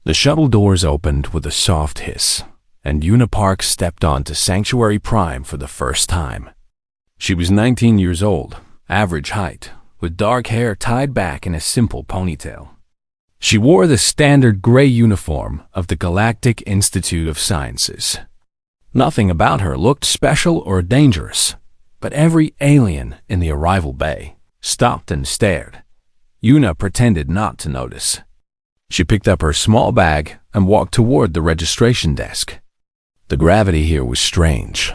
The shuttle doors opened with a soft hiss, and Una Park stepped onto Sanctuary Prime for the first time. She was 19 years old, average height, with dark hair tied back in a simple ponytail. She wore the standard gray uniform of the Galactic Institute of Sciences. Nothing about her looked special or dangerous, but every alien in the arrival bay stopped and stared. Una pretended not to notice. She picked up her small bag and walked toward the registration desk. The gravity here was strange.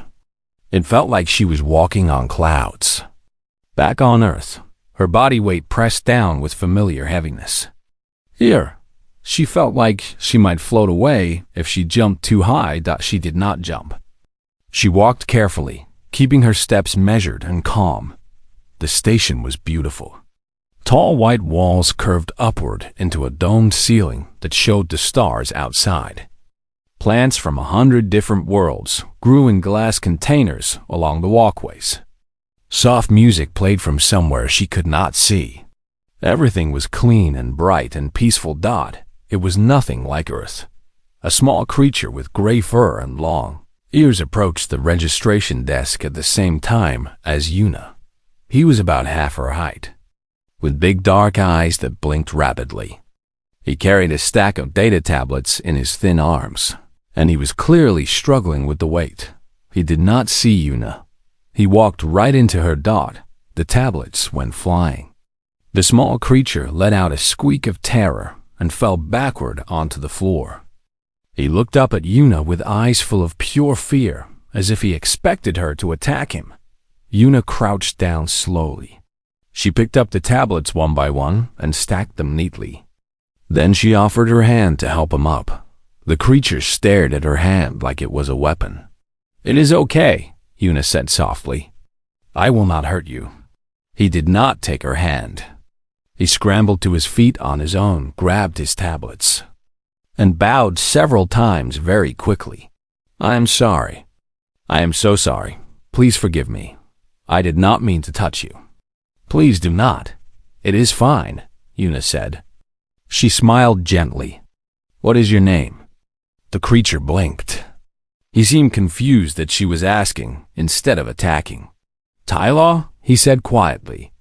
It felt like she was walking on clouds. Back on Earth, her body weight pressed down with familiar heaviness. Here, she felt like she might float away if she jumped too high. She did not jump. She walked carefully, keeping her steps measured and calm. The station was beautiful. Tall white walls curved upward into a domed ceiling that showed the stars outside. Plants from 100 different worlds grew in glass containers along the walkways. Soft music played from somewhere she could not see. Everything was clean and bright and peaceful. It was nothing like Earth. A small creature with gray fur and long ears approached the registration desk at the same time as Una. He was about half her height, with big dark eyes that blinked rapidly. He carried a stack of data tablets in his thin arms, and he was clearly struggling with the weight. He did not see Una. He walked right into her. The tablets went flying. The small creature let out a squeak of terror and fell backward onto the floor. He looked up at Una with eyes full of pure fear, as if he expected her to attack him. Una crouched down slowly. She picked up the tablets one by one and stacked them neatly. Then she offered her hand to help him up. The creature stared at her hand like it was a weapon. "It is okay," Una said softly. "I will not hurt you." He did not take her hand. He scrambled to his feet on his own, grabbed his tablets, and bowed several times very quickly. "I am sorry. I am so sorry. Please forgive me. I did not mean to touch you." "Please do not. It is fine," Una said. She smiled gently. "What is your name?" The creature blinked. He seemed confused that she was asking instead of attacking. "Tylo?" he said quietly.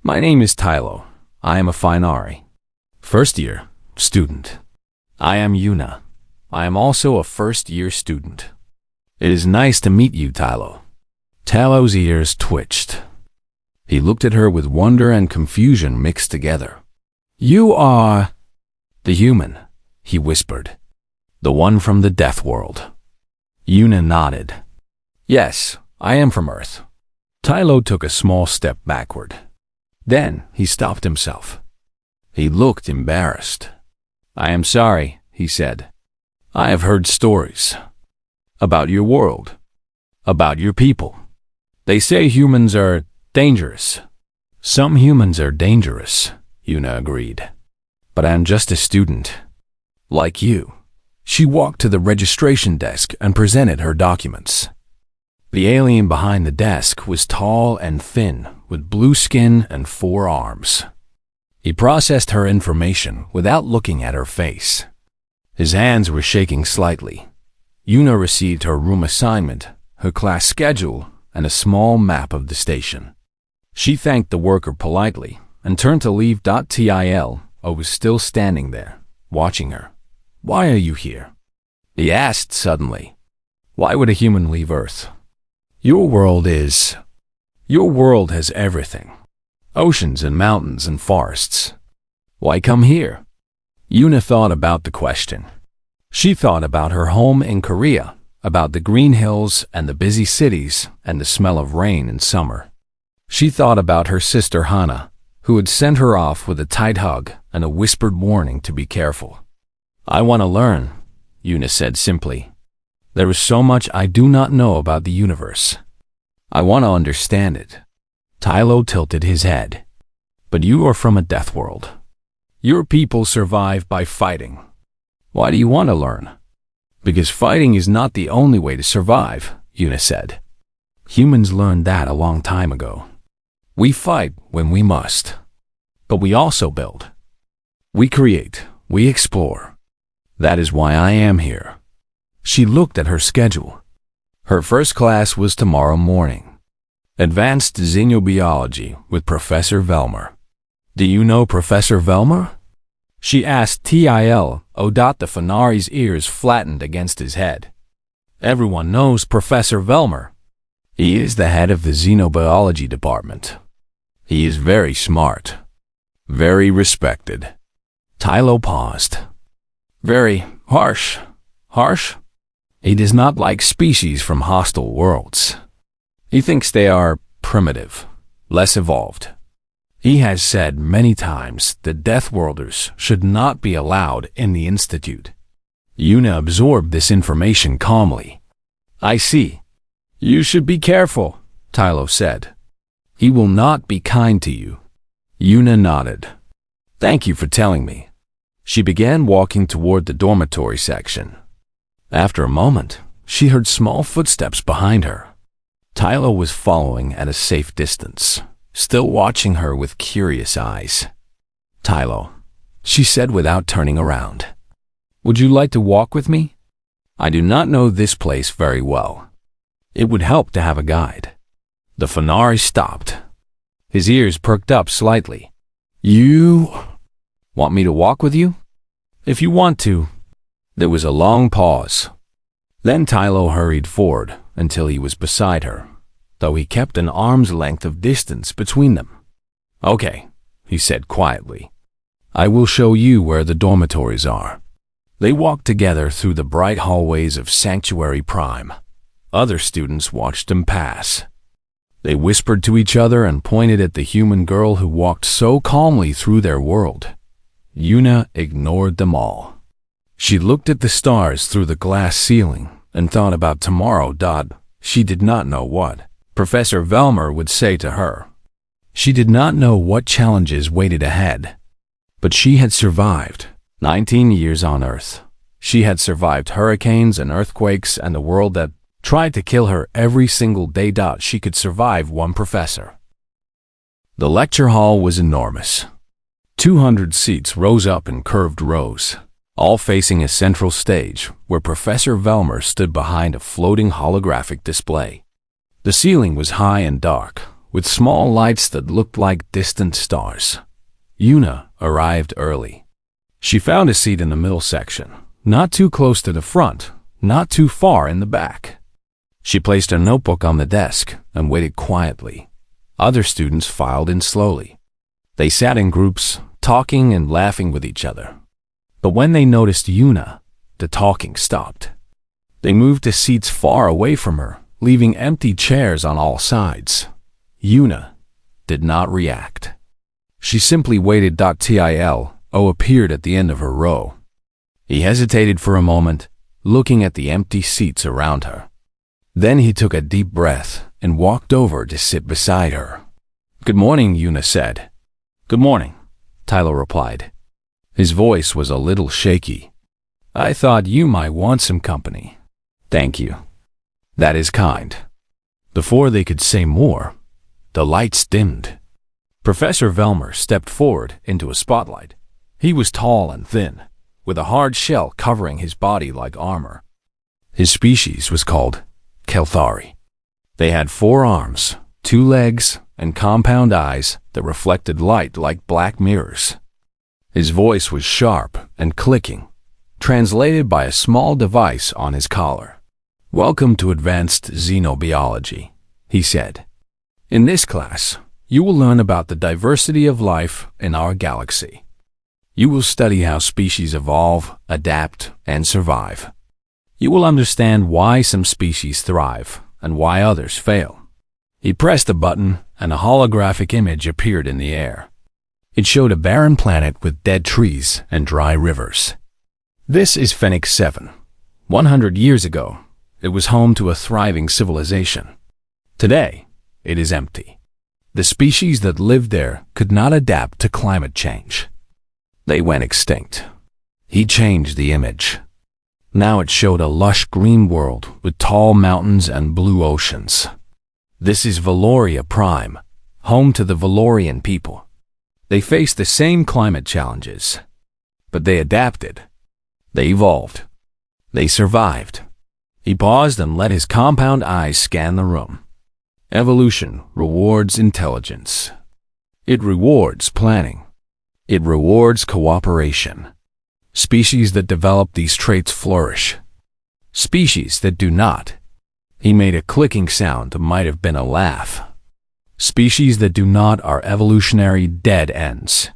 "My name is Tylo. I am a Finari. First-year student." "I am Una. I am also a first-year student." "It is nice to meet you, Tylo." Tylo's ears twitched. He looked at her with wonder and confusion mixed together. "You are the human," he whispered. "The one from the Deathworld." Una nodded. "Yes, I am from Earth." Tylo took a small step backward. Then he stopped himself. He looked embarrassed. "I am sorry," he said. "I have heard stories about your world, about your people. They say humans are dangerous." "Some humans are dangerous," Una agreed. "But I'm just a student, like you." She walked to the registration desk and presented her documents. The alien behind the desk was tall and thin, with blue skin and 4 arms. He processed her information without looking at her face. His hands were shaking slightly. Una received her room assignment, her class schedule, and a small map of the station. She thanked the worker politely and turned to leave. Tylo was still standing there, watching her. "Why are you here?" he asked suddenly. "Why would a human leave Earth? Your world has everything. Oceans and mountains and forests. Why come here?" Una thought about the question. She thought about her home in Korea, about the green hills and the busy cities and the smell of rain in summer. She thought about her sister Hana, who had sent her off with a tight hug and a whispered warning to be careful. "I want to learn," Una said simply. "There is so much I do not know about the universe. I want to understand it." Tylo tilted his head. "But you are from a death world. Your people survive by fighting. Why do you want to learn?" "Because fighting is not the only way to survive," Una said. "Humans learned that a long time ago. We fight when we must. But we also build. We create. We explore. That is why I am here. She looked at her schedule. Her first class was tomorrow morning. Advanced Xenobiology with Professor Velmer. Do you know Professor Velmer? She asked Til. The Fanari's ears flattened against his head. Everyone knows Professor Velmer. He is the head of the Xenobiology department. He is very smart. Very respected. Tylo paused. Very harsh. Harsh? He does not like species from hostile worlds. He thinks they are primitive, less evolved. He has said many times that Deathworlders should not be allowed in the Institute. Yuna absorbed this information calmly. I see. You should be careful, Tylo said. He will not be kind to you. Yuna nodded. Thank you for telling me. She began walking toward the dormitory section. After a moment, she heard small footsteps behind her. Tylo was following at a safe distance, still watching her with curious eyes. Tylo, she said without turning around. Would you like to walk with me? I do not know this place very well. It would help to have a guide. The Fanari stopped. His ears perked up slightly. You want me to walk with you? If you want to. There was a long pause. Then Tylo hurried forward until he was beside her, though he kept an arm's length of distance between them. Okay, he said quietly. I will show you where the dormitories are. They walked together through the bright hallways of Sanctuary Prime. Other students watched them pass. They whispered to each other and pointed at the human girl who walked so calmly through their world. Yuna ignored them all. She looked at the stars through the glass ceiling and thought about tomorrow. She did not know what Professor Velmer would say to her. She did not know what challenges waited ahead. But she had survived 19 years on Earth. She had survived hurricanes and earthquakes and the world that tried to kill her every single day. She could survive one professor. The lecture hall was enormous. 200 seats rose up in curved rows, all facing a central stage where Professor Velmer stood behind a floating holographic display. The ceiling was high and dark, with small lights that looked like distant stars. Yuna arrived early. She found a seat in the middle section, not too close to the front, not too far in the back. She placed her notebook on the desk and waited quietly. Other students filed in slowly. They sat in groups, talking and laughing with each other. But when they noticed Yuna, the talking stopped. They moved to seats far away from her, leaving empty chairs on all sides. Yuna did not react. She simply waited. Til appeared at the end of her row. He hesitated for a moment, looking at the empty seats around her. Then he took a deep breath and walked over to sit beside her. Good morning, Yuna said. Good morning, Tylo replied. His voice was a little shaky. I thought you might want some company. Thank you. That is kind. Before they could say more, the lights dimmed. Professor Velmer stepped forward into a spotlight. He was tall and thin, with a hard shell covering his body like armor. His species was called Kelthari. They had 4 arms, 2 legs, and compound eyes that reflected light like black mirrors. His voice was sharp and clicking, translated by a small device on his collar. Welcome to Advanced Xenobiology, he said. In this class, you will learn about the diversity of life in our galaxy. You will study how species evolve, adapt, and survive. You will understand why some species thrive and why others fail. He pressed a button and a holographic image appeared in the air. It showed a barren planet with dead trees and dry rivers. This is Phoenix 7. 100 years ago, it was home to a thriving civilization. Today, it is empty. The species that lived there could not adapt to climate change. They went extinct. He changed the image. Now it showed a lush green world with tall mountains and blue oceans. This is Valoria Prime, home to the Valorian people. They faced the same climate challenges, but they adapted. They evolved. They survived. He paused and let his compound eyes scan the room. Evolution rewards intelligence. It rewards planning. It rewards cooperation. Species that develop these traits flourish. Species that do not. He made a clicking sound that might have been a laugh. Species that do not are evolutionary dead ends.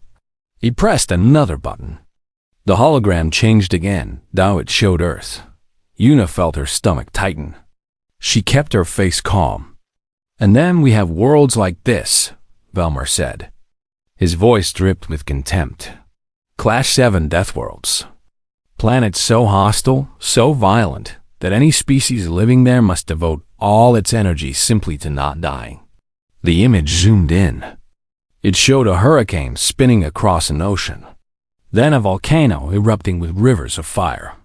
He pressed another button. The hologram changed again. Now it showed Earth. Una felt her stomach tighten. She kept her face calm. And then we have worlds like this, Velmer said. His voice dripped with contempt. Class 7 Deathworlds. Planets so hostile, so violent, that any species living there must devote all its energy simply to not dying. The image zoomed in. It showed a hurricane spinning across an ocean. Then a volcano erupting with rivers of fire.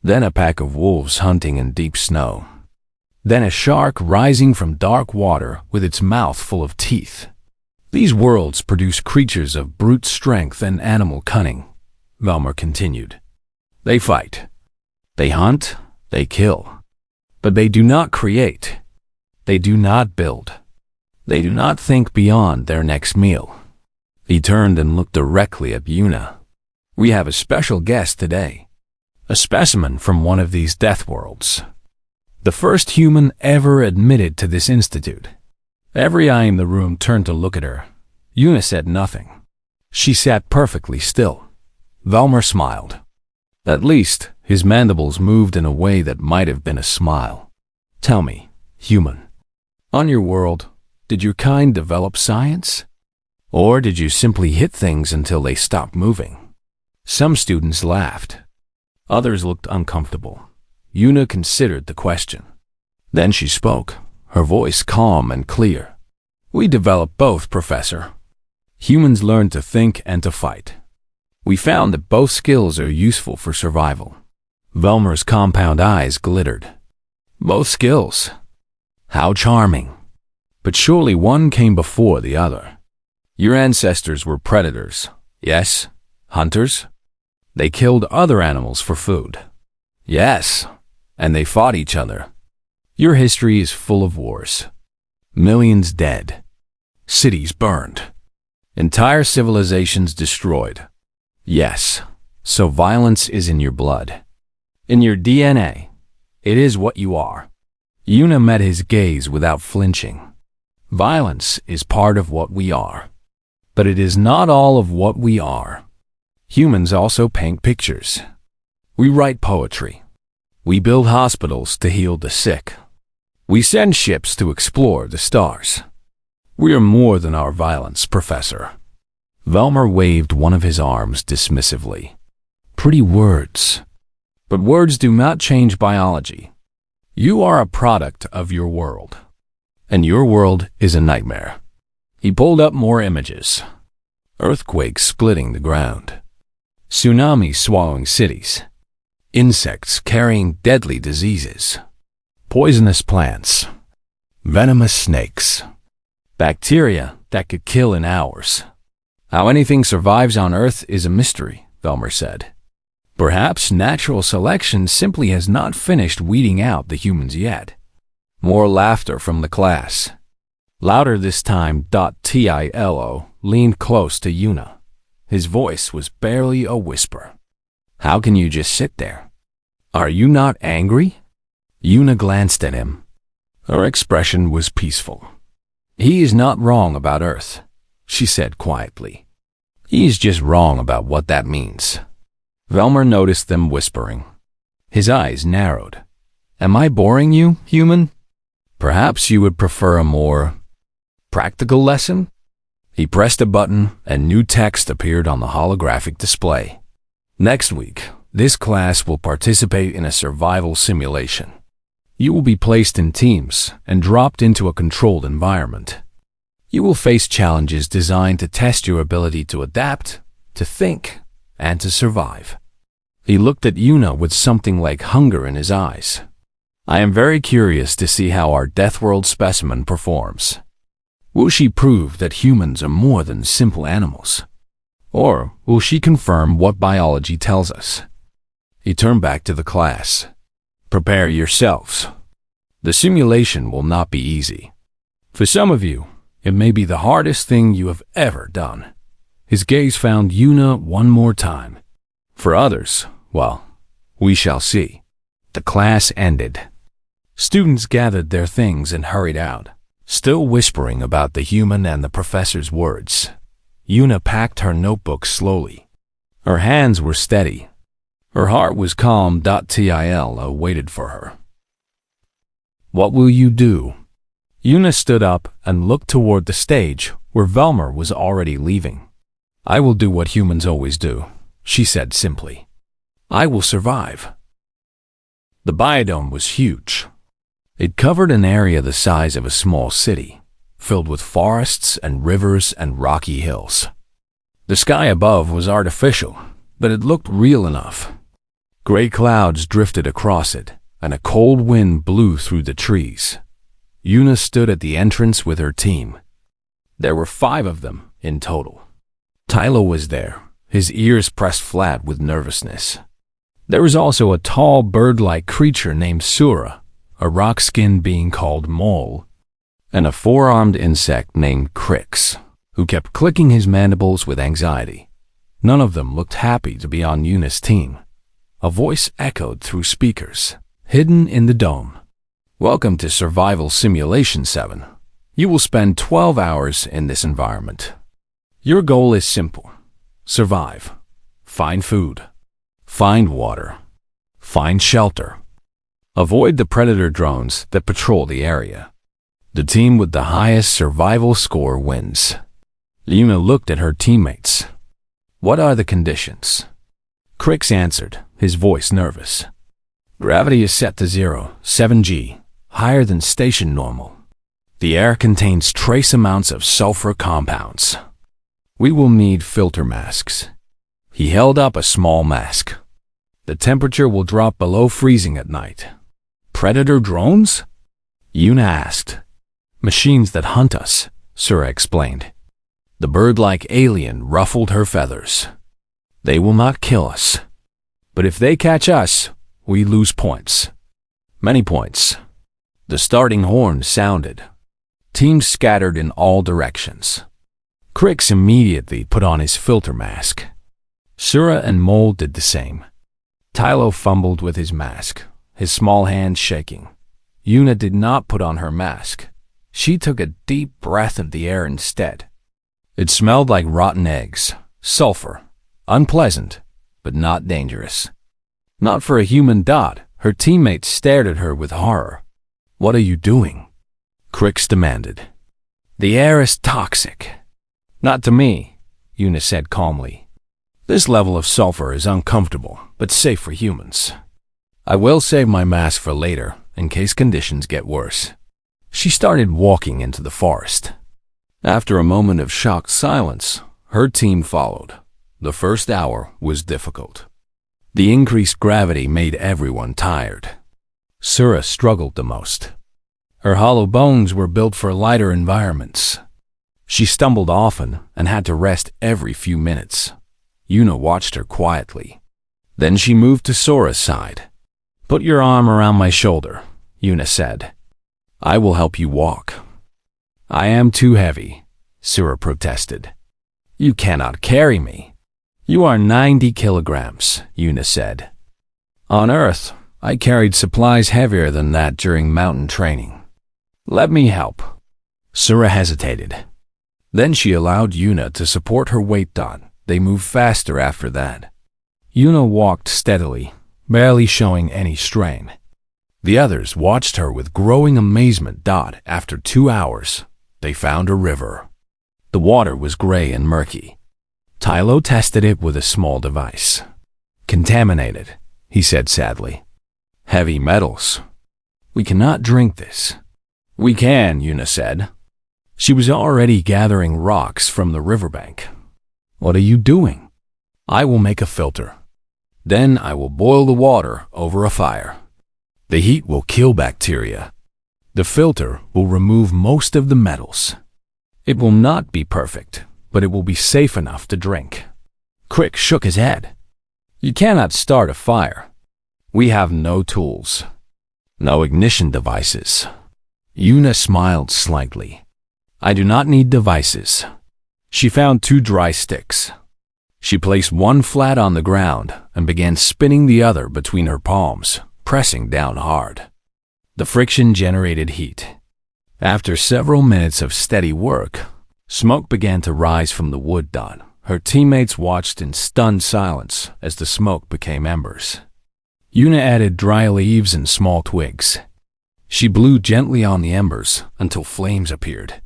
Then a pack of wolves hunting in deep snow. Then a shark rising from dark water with its mouth full of teeth. These worlds produce creatures of brute strength and animal cunning, Velmer continued. They fight. They hunt. They kill. But they do not create. They do not build. They do not think beyond their next meal. He turned and looked directly at Una. We have a special guest today. A specimen from one of these death worlds. The first human ever admitted to this institute. Every eye in the room turned to look at her. Una said nothing. She sat perfectly still. Velmer smiled. At least, his mandibles moved in a way that might have been a smile. Tell me, human, on your world, did your kind develop science? Or did you simply hit things until they stopped moving? Some students laughed. Others looked uncomfortable. Una considered the question. Then she spoke, her voice calm and clear. We developed both, Professor. Humans learn to think and to fight. We found that both skills are useful for survival. Velmer's compound eyes glittered. Both skills. How charming. But surely one came before the other. Your ancestors were predators, yes? Hunters? They killed other animals for food. Yes, and they fought each other. Your history is full of wars. Millions dead. Cities burned. Entire civilizations destroyed. Yes, so violence is in your blood. In your DNA. It is what you are. Una met his gaze without flinching. Violence is part of what we are. But it is not all of what we are. Humans also paint pictures. We write poetry. We build hospitals to heal the sick. We send ships to explore the stars. We are more than our violence, Professor. Velmer waved one of his arms dismissively. Pretty words. But words do not change biology. You are a product of your world. And your world is a nightmare. He pulled up more images. Earthquakes splitting the ground. Tsunamis swallowing cities. Insects carrying deadly diseases. Poisonous plants. Venomous snakes. Bacteria that could kill in hours. How anything survives on Earth is a mystery, Velmer said. Perhaps natural selection simply has not finished weeding out the humans yet. More laughter from the class. Louder this time. Tilo leaned close to Una. His voice was barely a whisper. How can you just sit there? Are you not angry? Una glanced at him. Her expression was peaceful. He is not wrong about Earth, she said quietly. He is just wrong about what that means. Velmer noticed them whispering. His eyes narrowed. Am I boring you, human? Perhaps you would prefer a more practical lesson? He pressed a button and new text appeared on the holographic display. Next week, this class will participate in a survival simulation. You will be placed in teams and dropped into a controlled environment. You will face challenges designed to test your ability to adapt, to think, and to survive. He looked at Una with something like hunger in his eyes. I am very curious to see how our Deathworld specimen performs. Will she prove that humans are more than simple animals? Or will she confirm what biology tells us? He turned back to the class. Prepare yourselves. The simulation will not be easy. For some of you, it may be the hardest thing you have ever done. His gaze found Yuna one more time. For others, well, we shall see. The class ended. Students gathered their things and hurried out, still whispering about the human and the professor's words. Yuna packed her notebook slowly. Her hands were steady. Her heart was calm. Til awaited for her. What will you do? Yuna stood up and looked toward the stage where Velmer was already leaving. I will do what humans always do, she said simply. I will survive. The biodome was huge. It covered an area the size of a small city, filled with forests and rivers and rocky hills. The sky above was artificial, but it looked real enough. Gray clouds drifted across it, and a cold wind blew through the trees. Yuna stood at the entrance with her team. There were 5 of them in total. Tylo was there, his ears pressed flat with nervousness. There was also a tall bird-like creature named Sura, a rock-skinned being called Mole, and a 4-armed insect named Crix, who kept clicking his mandibles with anxiety. None of them looked happy to be on Yuna's team. A voice echoed through speakers, hidden in the dome. Welcome to Survival Simulation 7. You will spend 12 hours in this environment. Your goal is simple. Survive. Find food. Find water. Find shelter. Avoid the predator drones that patrol the area. The team with the highest survival score wins. Yuna looked at her teammates. What are the conditions? Crix answered, his voice nervous. Gravity is set to 0, 7G, higher than station normal. The air contains trace amounts of sulfur compounds. We will need filter masks. He held up a small mask. The temperature will drop below freezing at night. Predator drones? Yuna asked. Machines that hunt us, Sura explained. The bird-like alien ruffled her feathers. They will not kill us. But if they catch us, we lose points. Many points. The starting horn sounded. Teams scattered in all directions. Crix immediately put on his filter mask. Sura and Mole did the same. Tylo fumbled with his mask, his small hands shaking. Yuna did not put on her mask. She took a deep breath of the air instead. It smelled like rotten eggs, sulfur, unpleasant, but not dangerous. Not for a human. Her teammates stared at her with horror. What are you doing? Crix demanded. The air is toxic. Not to me, Yuna said calmly. This level of sulfur is uncomfortable, but safe for humans. I will save my mask for later, in case conditions get worse. She started walking into the forest. After a moment of shocked silence, her team followed. The first hour was difficult. The increased gravity made everyone tired. Sura struggled the most. Her hollow bones were built for lighter environments. She stumbled often and had to rest every few minutes. Yuna watched her quietly. Then she moved to Sora's side. Put your arm around my shoulder, Yuna said. I will help you walk. I am too heavy, Sura protested. You cannot carry me. You are 90 kilograms, Yuna said. On Earth, I carried supplies heavier than that during mountain training. Let me help. Sura hesitated. Then she allowed Yuna to support her weight. They moved faster after that. Yuna walked steadily, barely showing any strain. The others watched her with growing amazement. After 2 hours, they found a river. The water was gray and murky. Tylo tested it with a small device. Contaminated, he said sadly. Heavy metals. We cannot drink this. We can, Yuna said. She was already gathering rocks from the riverbank. What are you doing? I will make a filter. Then I will boil the water over a fire. The heat will kill bacteria. The filter will remove most of the metals. It will not be perfect, but it will be safe enough to drink. Crick shook his head. You cannot start a fire. We have no tools. No ignition devices. Yuna smiled slightly. I do not need devices. She found 2 dry sticks. She placed one flat on the ground and began spinning the other between her palms, pressing down hard. The friction generated heat. After several minutes of steady work, smoke began to rise from the wood dot. Her teammates watched in stunned silence as the smoke became embers. Yuna added dry leaves and small twigs. She blew gently on the embers until flames appeared.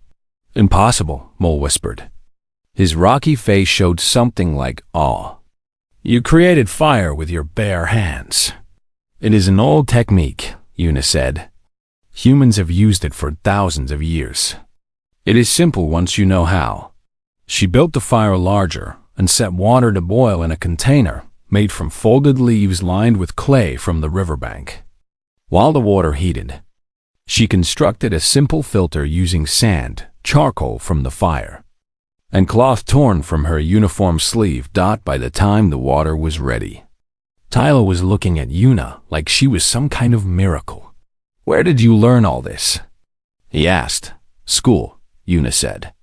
Impossible, Mole whispered. His rocky face showed something like awe. You created fire with your bare hands. It is an old technique, Yuna said. Humans have used it for thousands of years. It is simple once you know how. She built the fire larger and set water to boil in a container made from folded leaves lined with clay from the riverbank. While the water heated, she constructed a simple filter using sand, charcoal from the fire, and cloth torn from her uniform sleeve. By the time the water was ready, Tylo was looking at Yuna like she was some kind of miracle. Where did you learn all this? He asked. School, Yuna said.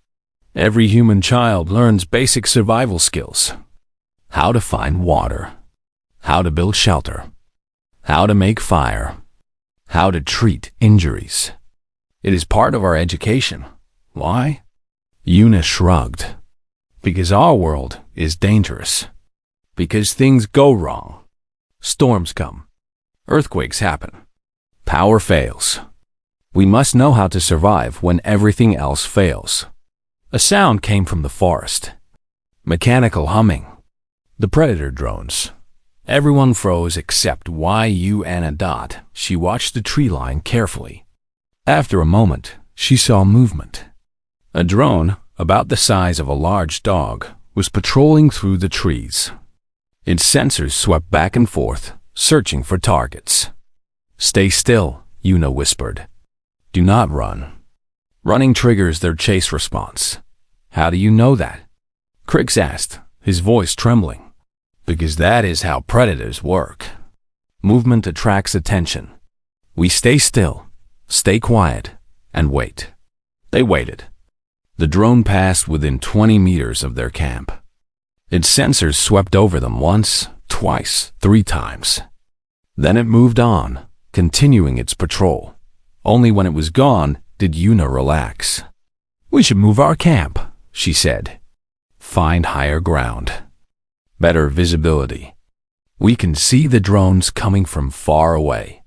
Every human child learns basic survival skills. How to find water. How to build shelter. How to make fire. How to treat injuries. It is part of our education. Why? Yuna shrugged. Because our world is dangerous. Because things go wrong. Storms come. Earthquakes happen. Power fails. We must know how to survive when everything else fails. A sound came from the forest. Mechanical humming. The predator drones. Everyone froze except Yuna. She watched the tree line carefully. After a moment, she saw movement. A drone, about the size of a large dog, was patrolling through the trees. Its sensors swept back and forth, searching for targets. Stay still, Yuna whispered. Do not run. Running triggers their chase response. How do you know that? Crix asked, his voice trembling. Because that is how predators work. Movement attracts attention. We stay still, stay quiet, and wait. They waited. The drone passed within 20 meters of their camp. Its sensors swept over them once, twice, 3 times. Then it moved on, continuing its patrol. Only when it was gone did Yuna relax. We should move our camp, she said. Find higher ground. Better visibility. We can see the drones coming from far away.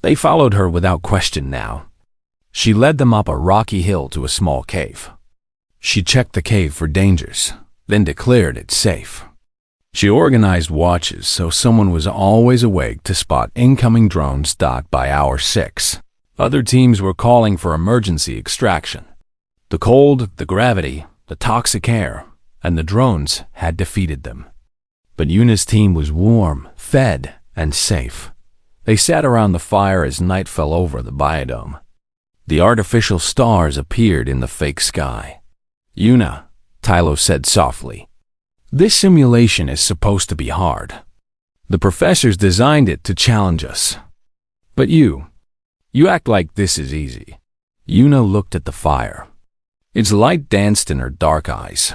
They followed her without question now. She led them up a rocky hill to a small cave. She checked the cave for dangers, then declared it safe. She organized watches so someone was always awake to spot incoming drones. By hour 6, other teams were calling for emergency extraction. The cold, the gravity, the toxic air, and the drones had defeated them. But Yuna's team was warm, fed, and safe. They sat around the fire as night fell over the biodome. The artificial stars appeared in the fake sky. Yuna, Tylo said softly. This simulation is supposed to be hard. The professors designed it to challenge us. But you act like this is easy. Yuna looked at the fire. Its light danced in her dark eyes.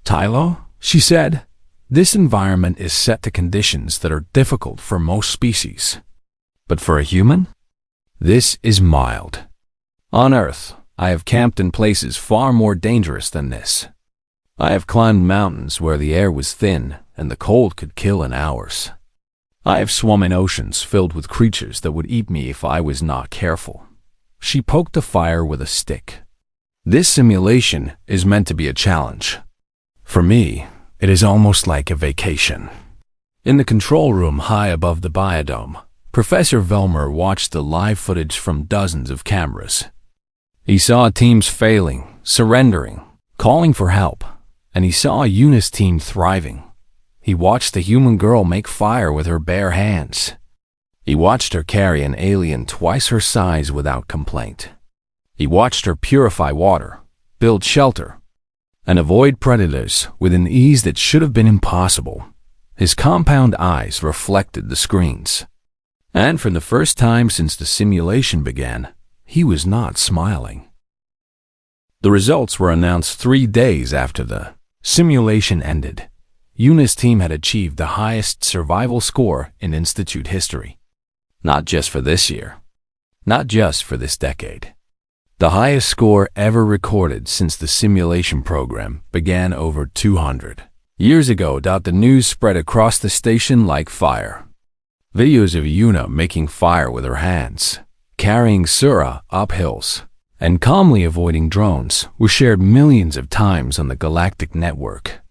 Tylo, she said, this environment is set to conditions that are difficult for most species. But for a human, this is mild. On Earth, I have camped in places far more dangerous than this. I have climbed mountains where the air was thin and the cold could kill in hours. I have swum in oceans filled with creatures that would eat me if I was not careful. She poked the fire with a stick. This simulation is meant to be a challenge. For me, it is almost like a vacation. In the control room high above the biodome, Professor Velmer watched the live footage from dozens of cameras. He saw teams failing, surrendering, calling for help, and he saw Yuna's team thriving. He watched the human girl make fire with her bare hands. He watched her carry an alien twice her size without complaint. He watched her purify water, build shelter, and avoid predators with an ease that should have been impossible. His compound eyes reflected the screens. And for the first time since the simulation began, he was not smiling. The results were announced 3 days after the simulation ended. Yuna's team had achieved the highest survival score in Institute history. Not just for this year. Not just for this decade. The highest score ever recorded since the simulation program began over 200 years ago. The news spread across the station like fire. Videos of Yuna making fire with her hands, carrying Sura up hills, and calmly avoiding drones were shared millions of times on the Galactic network.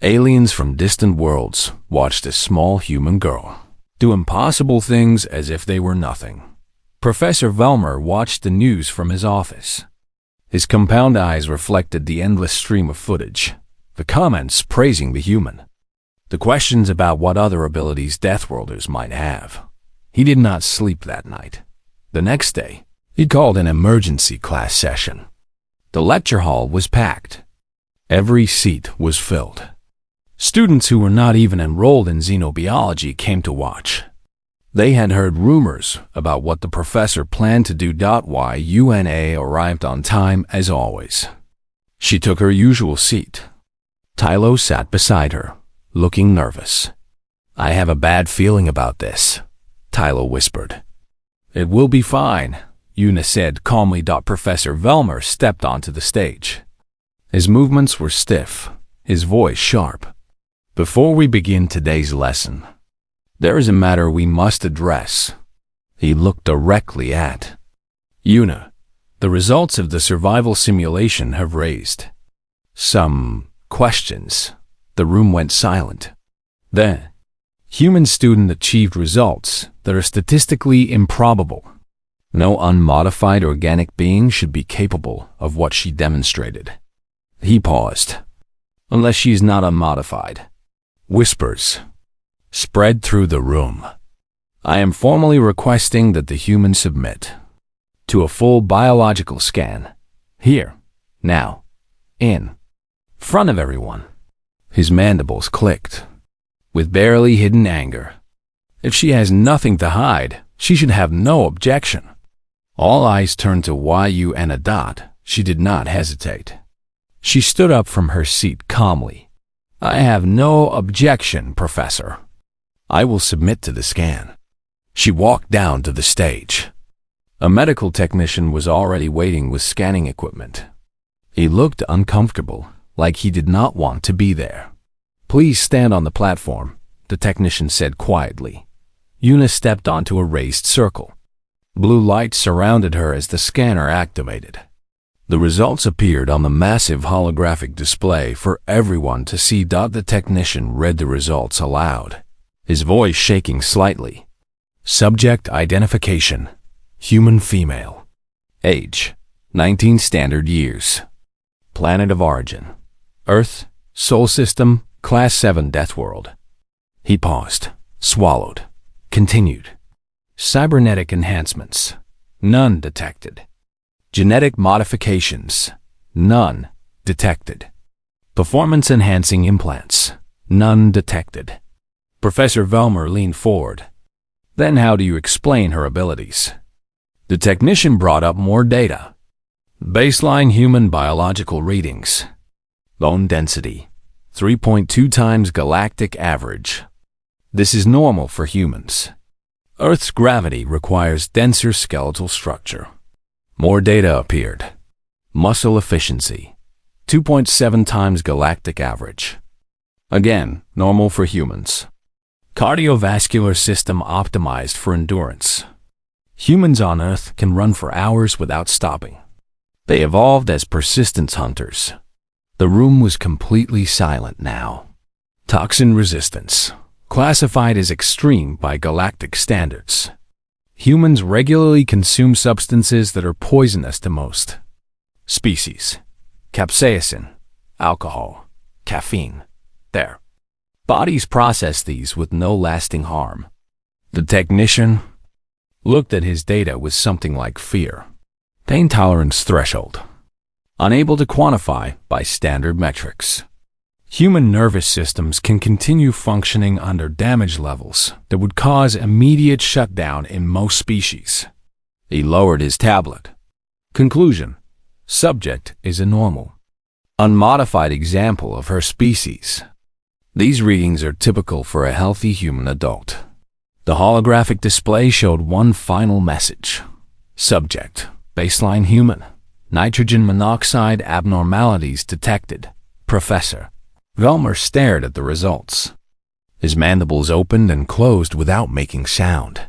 Aliens from distant worlds watched a small human girl do impossible things as if they were nothing. Professor Velmer watched the news from his office. His compound eyes reflected the endless stream of footage, the comments praising the human, the questions about what other abilities Deathworlders might have. He did not sleep that night. The next day, he called an emergency class session. The lecture hall was packed. Every seat was filled. Students who were not even enrolled in xenobiology came to watch. They had heard rumors about what the professor planned to do. Yuna arrived on time as always. She took her usual seat. Tylo sat beside her, looking nervous. "I have a bad feeling about this," Tylo whispered. "It will be fine," Yuna said calmly. Professor Velmer stepped onto the stage. His movements were stiff, his voice sharp. "Before we begin today's lesson, there is a matter we must address." He looked directly at Yuna. "The results of the survival simulation have raised some questions." The room went silent. The human student achieved results that are statistically improbable. No unmodified organic being should be capable of what she demonstrated. He paused. "Unless she is not unmodified." Whispers spread through the room. "I am formally requesting that the human submit to a full biological scan. Here, now, in front of everyone." His mandibles clicked, with barely hidden anger. If she has nothing to hide, she should have no objection. All eyes turned to Yuna. She did not hesitate. She stood up from her seat calmly. "I have no objection, Professor. I will submit to the scan." She walked down to the stage. A medical technician was already waiting with scanning equipment. He looked uncomfortable, like he did not want to be there. "Please stand on the platform," the technician said quietly. Yuna stepped onto a raised circle. Blue light surrounded her as the scanner activated. The results appeared on the massive holographic display for everyone to see. The technician read the results aloud, his voice shaking slightly. "Subject identification: human female. Age: 19 standard years. Planet of origin: Earth, Sol System, Class 7 Deathworld." He paused, swallowed, continued. "Cybernetic enhancements: none detected. Genetic modifications: none detected. Performance-enhancing implants: none detected." Professor Velmer leaned forward. "Then how do you explain her abilities?" The technician brought up more data. Baseline human biological readings. Bone density: 3.2 times galactic average. This is normal for humans. Earth's gravity requires denser skeletal structure. More data appeared. Muscle efficiency: 2.7 times galactic average. Again, normal for humans. Cardiovascular system optimized for endurance. Humans on Earth can run for hours without stopping. They evolved as persistence hunters. The room was completely silent now. Toxin resistance: classified as extreme by galactic standards. Humans regularly consume substances that are poisonous to most species: capsaicin, alcohol, caffeine. Their bodies process these with no lasting harm. The technician looked at his data with something like fear. Pain tolerance threshold: unable to quantify by standard metrics. Human nervous systems can continue functioning under damage levels that would cause immediate shutdown in most species. He lowered his tablet. Conclusion: subject is a normal, unmodified example of her species. These readings are typical for a healthy human adult. The holographic display showed one final message. Subject: baseline human. Nitrogen monoxide abnormalities detected. Professor. Velmer stared at the results. His mandibles opened and closed without making sound.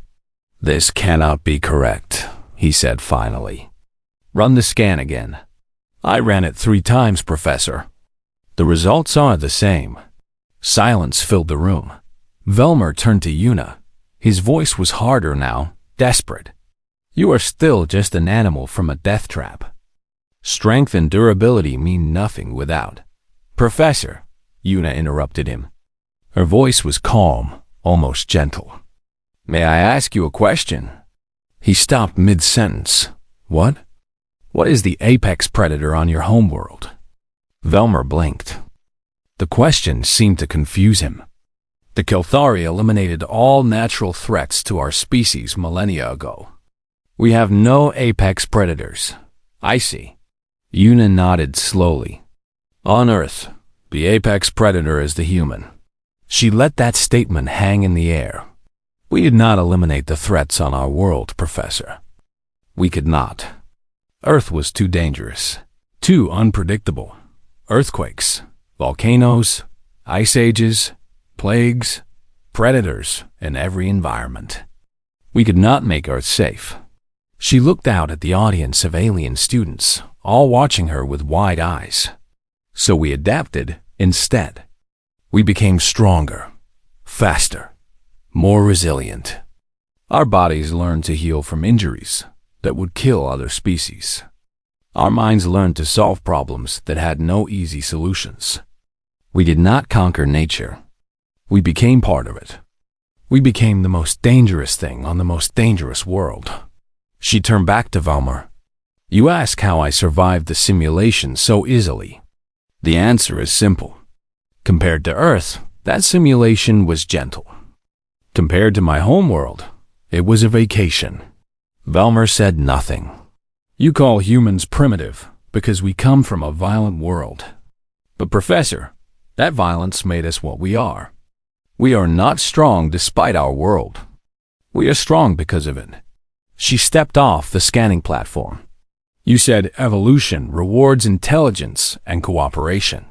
This cannot be correct, he said finally. Run the scan again. I ran it 3 times, Professor. The results are the same. Silence filled the room. Velmer turned to Una. His voice was harder now, desperate. You are still just an animal from a death trap. Strength and durability mean nothing without. Professor, Una interrupted him. Her voice was calm, almost gentle. May I ask you a question? He stopped mid-sentence. What? What is the apex predator on your homeworld? Velmer blinked. The question seemed to confuse him. The Kelthari eliminated all natural threats to our species millennia ago. We have no apex predators. I see. Una nodded slowly. On Earth, the apex predator is the human. She let that statement hang in the air. We did not eliminate the threats on our world, Professor. We could not. Earth was too dangerous, too unpredictable. Earthquakes, volcanoes, ice ages, plagues, predators in every environment. We could not make Earth safe. She looked out at the audience of alien students, all watching her with wide eyes. So we adapted instead. We became stronger, faster, more resilient. Our bodies learned to heal from injuries that would kill other species. Our minds learned to solve problems that had no easy solutions. We did not conquer nature. We became part of it. We became the most dangerous thing on the most dangerous world. She turned back to Velmer. You ask how I survived the simulation so easily. The answer is simple. Compared to Earth, that simulation was gentle. Compared to my homeworld, it was a vacation. Velmer said nothing. You call humans primitive because we come from a violent world. But Professor, that violence made us what we are. We are not strong despite our world. We are strong because of it. She stepped off the scanning platform. You said evolution rewards intelligence and cooperation.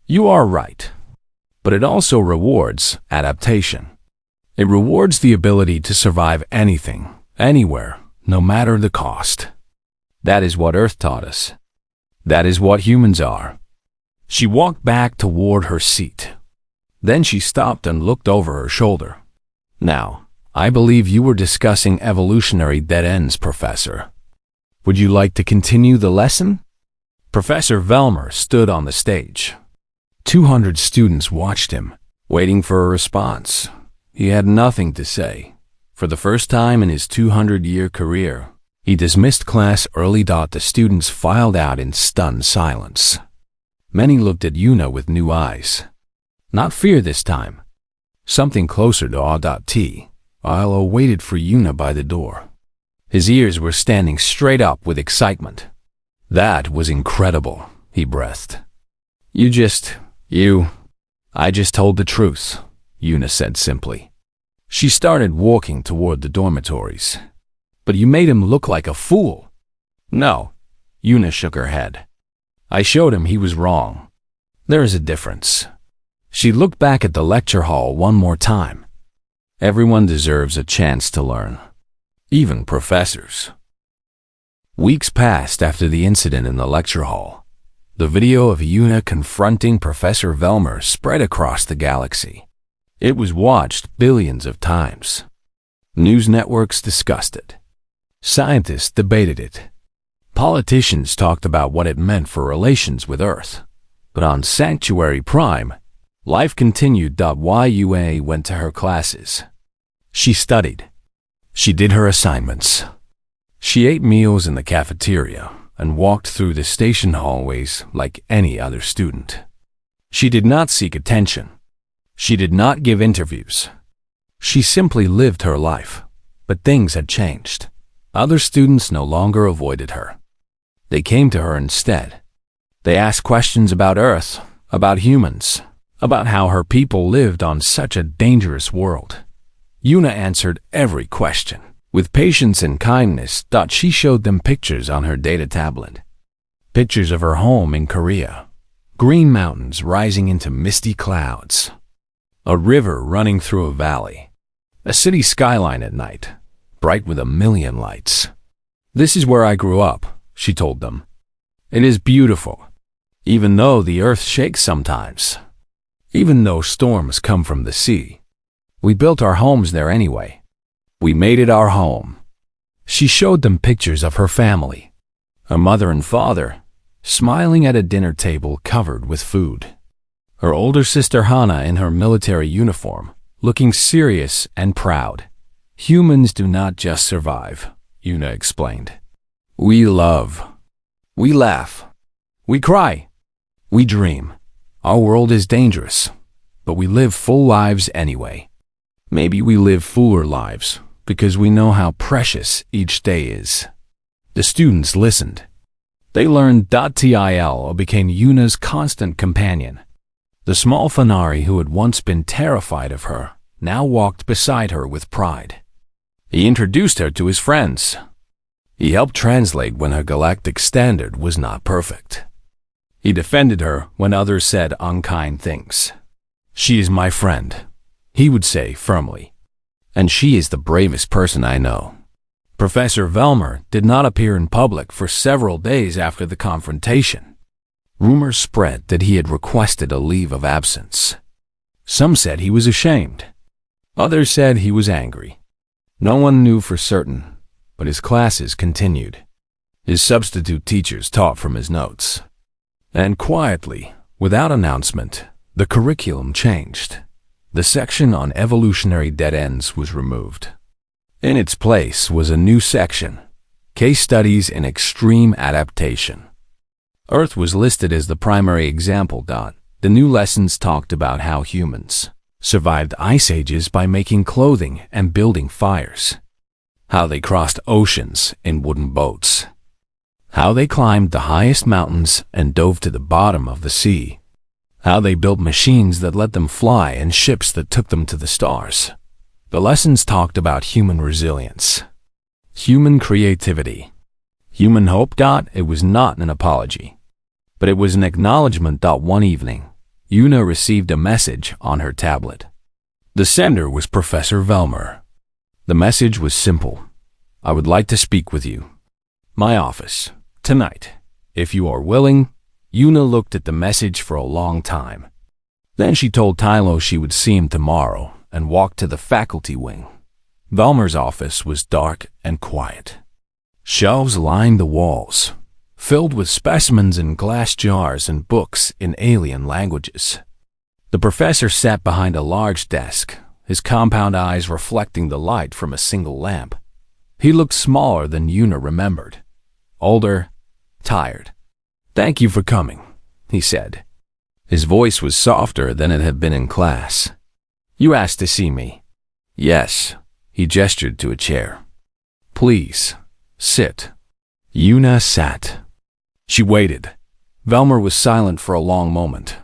You are right. But it also rewards adaptation. It rewards the ability to survive anything, anywhere, no matter the cost. That is what Earth taught us. That is what humans are. She walked back toward her seat. Then she stopped and looked over her shoulder. Now, I believe you were discussing evolutionary dead ends, Professor. Would you like to continue the lesson? Professor Velmer stood on the stage. 200 students watched him, waiting for a response. He had nothing to say. For the first time in his 200-year career, he dismissed class early. The students filed out in stunned silence. Many looked at Una with new eyes. Not fear this time. Something closer to awe.t. Ilo waited for Una by the door. His ears were standing straight up with excitement. That was incredible, he breathed. I just told the truth, Una said simply. She started walking toward the dormitories. But you made him look like a fool. No, Una shook her head. I showed him he was wrong. There is a difference. She looked back at the lecture hall one more time. Everyone deserves a chance to learn. Even professors. Weeks passed after the incident in the lecture hall. The video of Una confronting Professor Velmer spread across the galaxy. It was watched billions of times. News networks discussed it. Scientists debated it. Politicians talked about what it meant for relations with Earth. But on Sanctuary Prime, life continued. Yua went to her classes. She studied. She did her assignments. She ate meals in the cafeteria and walked through the station hallways like any other student. She did not seek attention. She did not give interviews. She simply lived her life. But things had changed. Other students no longer avoided her. They came to her instead. They asked questions about Earth, about humans, about how her people lived on such a dangerous world. Yuna answered every question. With patience and kindness, she showed them pictures on her data tablet. Pictures of her home in Korea. Green mountains rising into misty clouds. A river running through a valley. A city skyline at night, bright with a million lights. This is where I grew up, she told them. It is beautiful, even though the earth shakes sometimes. Even though storms come from the sea. We built our homes there anyway. We made it our home. She showed them pictures of her family. Her mother and father, smiling at a dinner table covered with food. Her older sister Hana in her military uniform, looking serious and proud. Humans do not just survive, Yuna explained. We love. We laugh. We cry. We dream. Our world is dangerous, but we live full lives anyway. Maybe we live fuller lives because we know how precious each day is. The students listened. They learned .til became Yuna's constant companion. The small Fanari who had once been terrified of her now walked beside her with pride. He introduced her to his friends. He helped translate when her galactic standard was not perfect. He defended her when others said unkind things. She is my friend, he would say firmly. And she is the bravest person I know. Professor Velmer did not appear in public for several days after the confrontation. Rumors spread that he had requested a leave of absence. Some said he was ashamed. Others said he was angry. No one knew for certain, but his classes continued. His substitute teachers taught from his notes. And quietly, without announcement, the curriculum changed. The section on evolutionary dead ends was removed. In its place was a new section, Case Studies in Extreme Adaptation. Earth was listed as the primary example. The new lessons talked about how humans survived ice ages by making clothing and building fires. How they crossed oceans in wooden boats. How they climbed the highest mountains and dove to the bottom of the sea. How they built machines that let them fly and ships that took them to the stars. The lessons talked about human resilience, human creativity, human hope. It was not an apology, but it was an acknowledgement. One evening, Yuna received a message on her tablet. The sender was Professor Velmer. The message was simple. I would like to speak with you. My office, tonight, if you are willing. Yuna looked at the message for a long time. Then she told Tylo she would see him tomorrow and walked to the faculty wing. Velmer's office was dark and quiet. Shelves lined the walls, filled with specimens in glass jars and books in alien languages. The professor sat behind a large desk, his compound eyes reflecting the light from a single lamp. He looked smaller than Yuna remembered. Older, tired. Thank you for coming, he said. His voice was softer than it had been in class. You asked to see me. Yes, he gestured to a chair. Please, sit. Yuna sat. She waited. Velmer was silent for a long moment.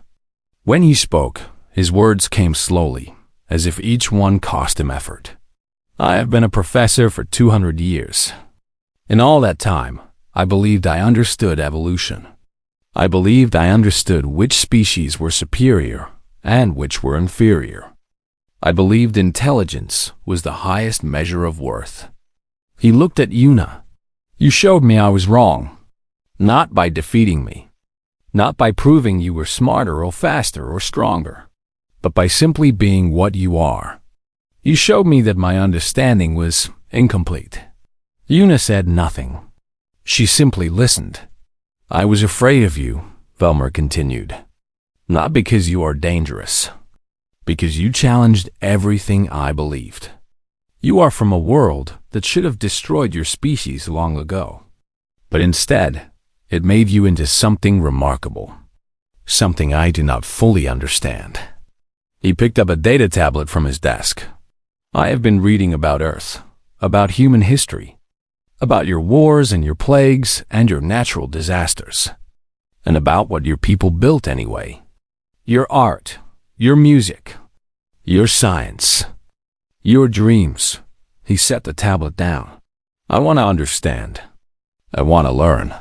When he spoke, his words came slowly, as if each one cost him effort. I have been a professor for 200 years. In all that time, I believed I understood evolution. I believed I understood which species were superior and which were inferior. I believed intelligence was the highest measure of worth. He looked at Yuna. You showed me I was wrong. Not by defeating me. Not by proving you were smarter or faster or stronger. But by simply being what you are. You showed me that my understanding was incomplete. Yuna said nothing. She simply listened. I was afraid of you, Velmer continued. Not because you are dangerous. Because you challenged everything I believed. You are from a world that should have destroyed your species long ago. But instead, it made you into something remarkable. something I do not fully understand. He picked up a data tablet from his desk. I have been reading about Earth, about human history, about your wars and your plagues and your natural disasters, and about what your people built anyway. Your art, your music, your science, your dreams. He set the tablet down. I want to understand. I want to learn.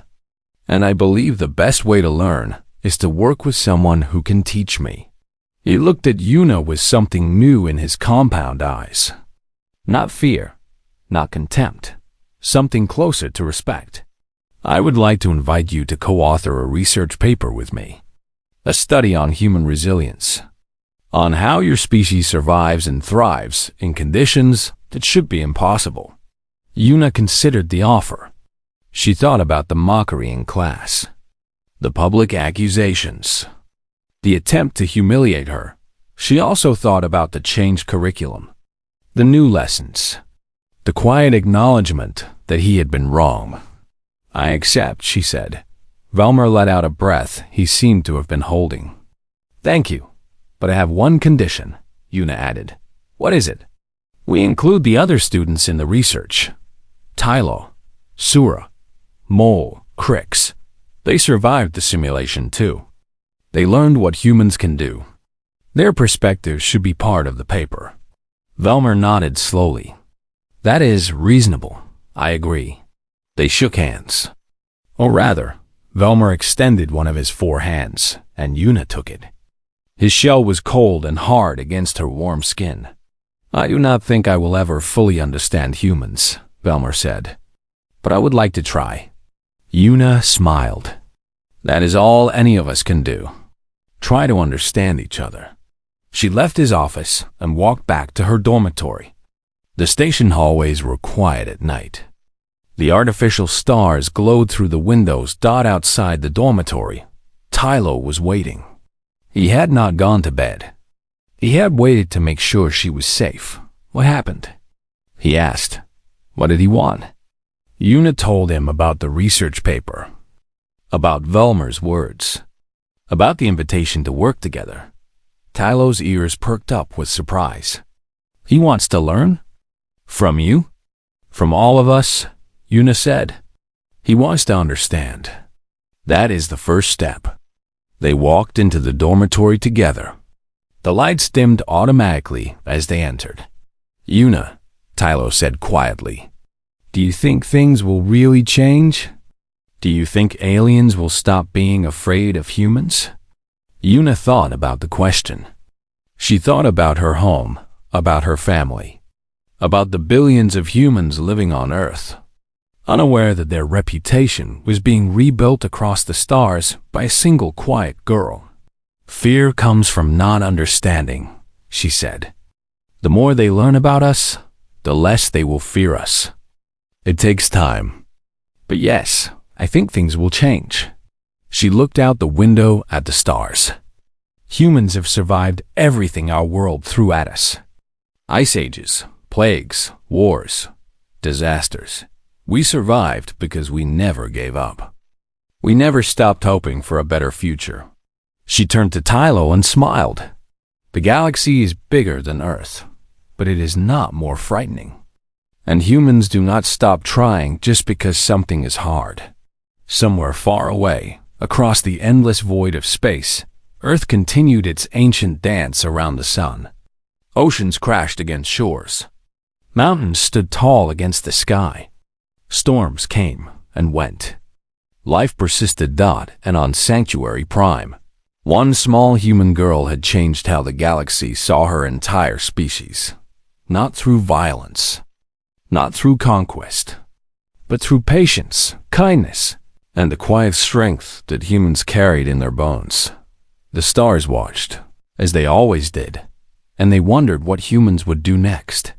And I believe the best way to learn is to work with someone who can teach me. He looked at Yuna with something new in his compound eyes. Not fear, not contempt, something closer to respect. I would like to invite you to co-author a research paper with me. A study on human resilience. On how your species survives and thrives in conditions that should be impossible. Yuna considered the offer. She thought about the mockery in class, the public accusations, the attempt to humiliate her. She also thought about the changed curriculum, the new lessons, the quiet acknowledgement that he had been wrong. I accept, she said. Velmer let out a breath he seemed to have been holding. Thank you, but I have one condition, Yuna added. What is it? We include the other students in the research. Tylo, Sura, Mole, Crix. They survived the simulation too. They learned what humans can do. Their perspectives should be part of the paper. Velmer nodded slowly. That is reasonable. I agree. They shook hands. Or rather, Velmer extended one of his 4 hands, and Yuna took it. His shell was cold and hard against her warm skin. I do not think I will ever fully understand humans, Velmer said. But I would like to try. Yuna smiled. That is all any of us can do. Try to understand each other. She left his office and walked back to her dormitory. The station hallways were quiet at night. The artificial stars glowed through the windows dot outside the dormitory. Tylo was waiting. He had not gone to bed. He had waited to make sure she was safe. What happened? He asked. What did he want? Yuna told him about the research paper, about Velmer's words, about the invitation to work together. Tylo's ears perked up with surprise. He wants to learn? From you? From all of us? Yuna said. He wants to understand. That is the first step. They walked into the dormitory together. The lights dimmed automatically as they entered. Yuna, Tylo said quietly, do you think things will really change? Do you think aliens will stop being afraid of humans? Yuna thought about the question. She thought about her home, about her family, about the billions of humans living on Earth, unaware that their reputation was being rebuilt across the stars by a single quiet girl. Fear comes from not understanding, she said. The more they learn about us, the less they will fear us. It takes time. But yes, I think things will change. She looked out the window at the stars. Humans have survived everything our world threw at us. Ice ages, plagues, wars, disasters. We survived because we never gave up. We never stopped hoping for a better future. She turned to Tylo and smiled. The galaxy is bigger than Earth, but it is not more frightening. And humans do not stop trying just because something is hard. Somewhere far away, across the endless void of space, Earth continued its ancient dance around the sun. Oceans crashed against shores. Mountains stood tall against the sky. Storms came and went. Life persisted and on Sanctuary Prime. One small human girl had changed how the galaxy saw her entire species. Not through violence, not through conquest, but through patience, kindness, and the quiet strength that humans carried in their bones. The stars watched, as they always did, and they wondered what humans would do next.